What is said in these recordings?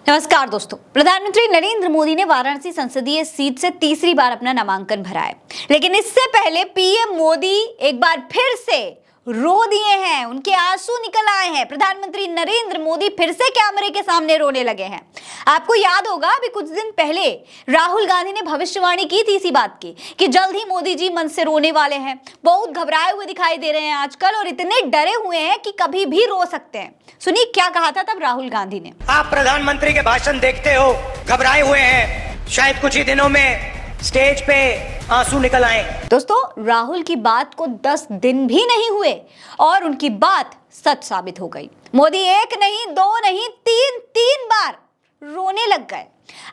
नमस्कार दोस्तों, प्रधानमंत्री नरेंद्र मोदी ने वाराणसी संसदीय सीट से तीसरी बार अपना नामांकन भरा है। लेकिन इससे पहले पीएम मोदी एक बार फिर से रो दिए हैं, उनके आंसू निकल आए हैं। प्रधानमंत्री नरेंद्र मोदी फिर से कैमरे के सामने रोने लगे हैं। आपको याद होगा, अभी कुछ दिन पहले राहुल गांधी ने भविष्यवाणी की थी इसी बात की कि जल्द ही मोदी जी मन से रोने वाले हैं। बहुत घबराए हुए दिखाई दे रहे हैं आजकल और इतने डरे हुए हैं कि कभी भी रो सकते हैं। सुनिए क्या कहा था तब राहुल गांधी ने। आप प्रधानमंत्री के भाषण देखते हो, घबराए हुए हैं, शायद कुछ ही दिनों में स्टेज पे आंसू निकल आए। दोस्तों, राहुल की बात को 10 दिन भी नहीं हुए और उनकी बात सच साबित हो गई। मोदी एक नहीं, दो नहीं, तीन बार रोने लग गए।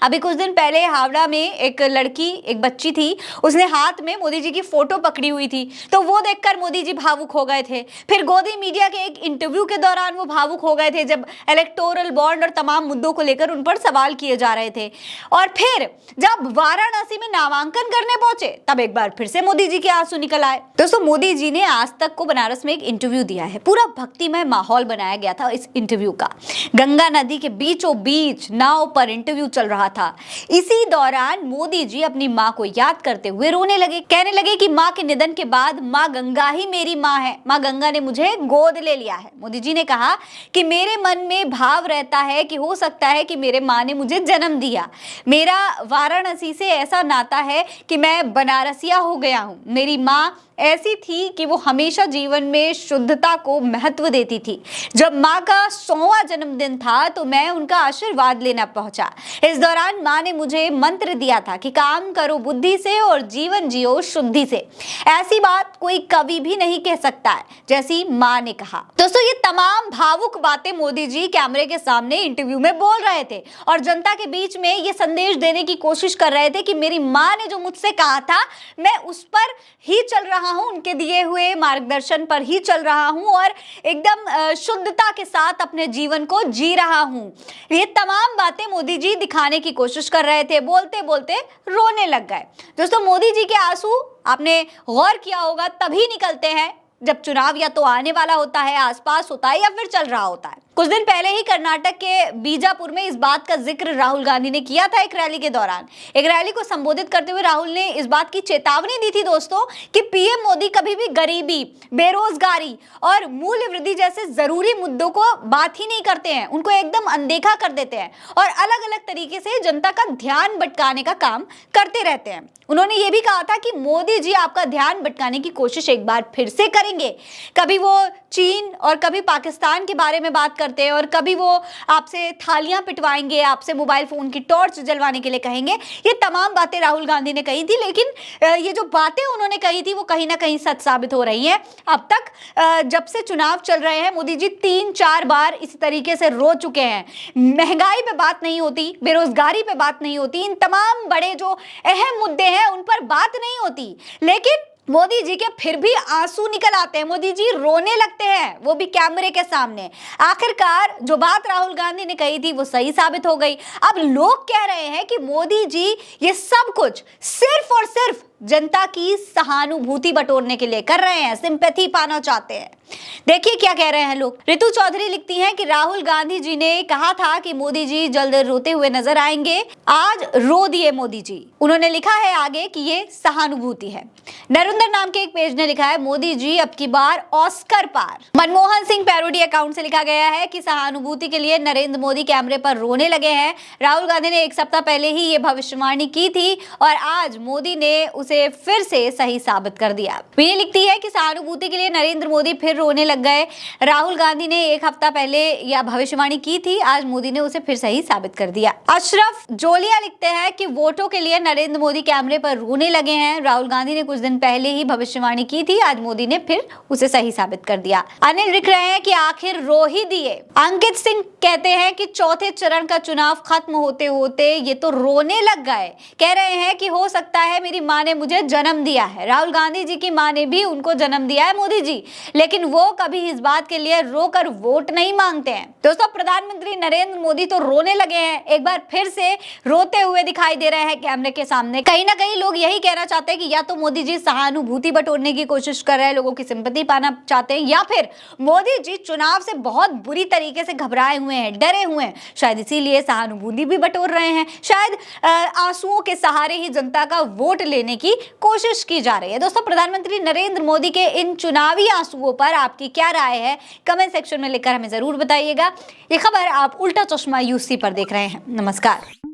अभी कुछ दिन पहले हावड़ा में एक लड़की, एक बच्ची थी, उसने हाथ में मोदी जी की फोटो पकड़ी हुई थी, तो वो देखकर मोदी जी भावुक हो गए थे। फिर गोदी मीडिया के एक इंटरव्यू के दौरान वो भावुक हो गए थे, जब इलेक्टोरल बॉन्ड और तमाम मुद्दों को लेकर उन पर सवाल किए जा रहे थे। और फिर जब वाराणसी में नामांकन करने पहुंचे, तब एक बार फिर से मोदी जी के आंसू निकल आए। दोस्तों, मोदी जी ने आज तक को बनारस में एक इंटरव्यू दिया है। पूरा भक्तिमय माहौल बनाया गया था इस इंटरव्यू का। गंगा नदी के बीचों बीच नाव पर इंटरव्यू चल रहा था। इसी दौरान मोदी जी अपनी मां को याद करते हुए रोने लगे। कहने लगे कि मां के निधन के बाद मां गंगा ही मेरी मां है, मां गंगा ने मुझे गोद ले लिया है। मोदी जी ने कहा कि मेरे मन में भाव रहता है कि हो सकता है कि मेरे मां ने मुझे जन्म दिया। मेरा वाराणसी से ऐसा नाता है कि मैं बनारसिया हो गया हूं। मेरी मां ऐसी थी कि वो हमेशा जीवन में शुद्धता को महत्व देती थी। जब माँ का 100वां जन्मदिन था तो मैं उनका आशीर्वाद लेना पहुंचा। इस दौरान माँ ने मुझे मंत्र दिया था कि काम करो बुद्धि से और जीवन जियो शुद्धि से। ऐसी बात कोई कवि भी नहीं कह सकता है जैसी माँ ने कहा। दोस्तों, ये तमाम भावुक बातें मोदी जी कैमरे के सामने इंटरव्यू में बोल रहे थे और जनता के बीच में ये संदेश देने की कोशिश कर रहे थे कि मेरी माँ ने जो मुझसे कहा था मैं उस पर ही चल रहा हूं, उनके दिए हुए मार्गदर्शन पर ही चल रहा हूं और एकदम शुद्धता के साथ अपने जीवन को जी रहा हूं। ये तमाम बातें मोदी जी दिखाने की कोशिश कर रहे थे। बोलते बोलते रोने लग गए। दोस्तों, मोदी जी के आंसू आपने गौर किया होगा तभी निकलते हैं जब चुनाव या तो आने वाला होता है, आसपास होता है या फिर चल रहा होता है। कुछ दिन पहले ही कर्नाटक के बीजापुर में इस बात का जिक्र राहुल गांधी ने किया था एक रैली के दौरान। एक रैली को संबोधित करते हुए राहुल ने इस बात की चेतावनी दी थी दोस्तों कि पीएम मोदी कभी भी गरीबी, बेरोजगारी और मूल्य वृद्धि जैसे जरूरी मुद्दों को बात ही नहीं करते हैं, उनको एकदम अनदेखा कर देते हैं और अलग अलग तरीके से जनता का ध्यान भटकाने का काम करते रहते हैं। उन्होंने ये भी कहा था कि मोदी जी आपका ध्यान भटकाने की कोशिश एक बार फिर से करेंगे। कभी वो चीन और कभी पाकिस्तान के बारे में बात करते हैं और कभी वो आपसे थालियां पिटवाएंगे, आपसे मोबाइल फोन की टॉर्च जलवाने के लिए कहेंगे। ये तमाम बातें राहुल गांधी ने कही थी, लेकिन ये जो बातें उन्होंने कही थी वो कहीं ना कहीं सच साबित हो रही हैं। अब तक जब से चुनाव चल रहे हैं, मोदी जी 3-4 बार इस तरीके से रो चुके हैं। महंगाई पे बात नहीं होती, बेरोजगारी पे बात नहीं होती, इन तमाम बड़े जो अहम मुद्दे हैं उन पर बात नहीं होती, लेकिन मोदी जी के फिर भी आंसू निकल आते हैं। मोदी जी रोने लगते हैं, वो भी कैमरे के सामने। आखिरकार जो बात राहुल गांधी ने कही थी वो सही साबित हो गई। अब लोग कह रहे हैं कि मोदी जी ये सब कुछ सिर्फ और सिर्फ जनता की सहानुभूति बटोरने के लिए कर रहे हैं, सिंपैथी पाना चाहते हैं। देखिए क्या कह रहे हैं लोग। रितु चौधरी लिखती हैं कि राहुल गांधी जी ने कहा था कि मोदी जी जल्द रोते हुए नजर आएंगे, आज रो दिए मोदी जी। उन्होंने लिखा है आगे कि ये सहानुभूति है। नरेंद्र नाम के एक पेज ने लिखा है, मोदी जी अब की बार ऑस्कर पार। मनमोहन सिंह पैरोडी अकाउंट से लिखा गया है कि सहानुभूति के लिए नरेंद्र मोदी कैमरे पर रोने लगे हैं। राहुल गांधी ने एक सप्ताह पहले ही ये भविष्यवाणी की थी और आज मोदी ने उसे फिर से सही साबित कर दिया। विनय लिखती है कि सहानुभूति के लिए नरेंद्र मोदी फिर रोने लग गए। राहुल गांधी ने एक हफ्ता पहले यह भविष्यवाणी की थी, आज मोदी ने उसे फिर सही साबित कर दिया। अशरफ जोलिया लिखते हैं कि वोटों के लिए नरेंद्र मोदी कैमरे पर रोने लगे हैं। राहुल गांधी ने कुछ दिन पहले ही भविष्यवाणी की थी, आज मोदी ने फिर उसे सही साबित कर दिया। अनिल लिख रहे हैं कि आखिर रो ही दिए। अंकित सिंह कहते हैं कि चौथे चरण का चुनाव खत्म होते होते ये तो रोने लग गए। कह रहे हैं कि हो सकता है मेरी मां ने मुझे जन्म दिया है। राहुल गांधी जी की मां ने भी उनको जन्म दिया है मोदी जी, लेकिन वो कभी इस बात के लिए रोकर वोट नहीं मांगते हैं। दोस्तों, प्रधानमंत्री नरेंद्र मोदी तो रोने लगे हैं, एक बार फिर से रोते हुए दिखाई दे रहे हैं कैमरे के सामने। कहीं ना कहीं लोग यही कहना चाहते हैं कि या तो मोदी जी सहानुभूति बटोरने की कोशिश कर रहे हैं, लोगों की सिंपैथी पाना चाहते हैं, या फिर मोदी जी चुनाव से बहुत बुरी तरीके से घबराए हुए हैं, डरे हुए हैं, शायद इसीलिए सहानुभूति भी बटोर रहे हैं। शायद आंसुओं के सहारे ही जनता का वोट लेने की कोशिश की जा रही है। दोस्तों, प्रधानमंत्री नरेंद्र मोदी के इन चुनावी आंसुओं पर आपकी क्या राय है, कमेंट सेक्शन में लिखकर हमें जरूर बताइएगा। ये खबर आप उल्टा चश्मा यूसी पर देख रहे हैं। नमस्कार।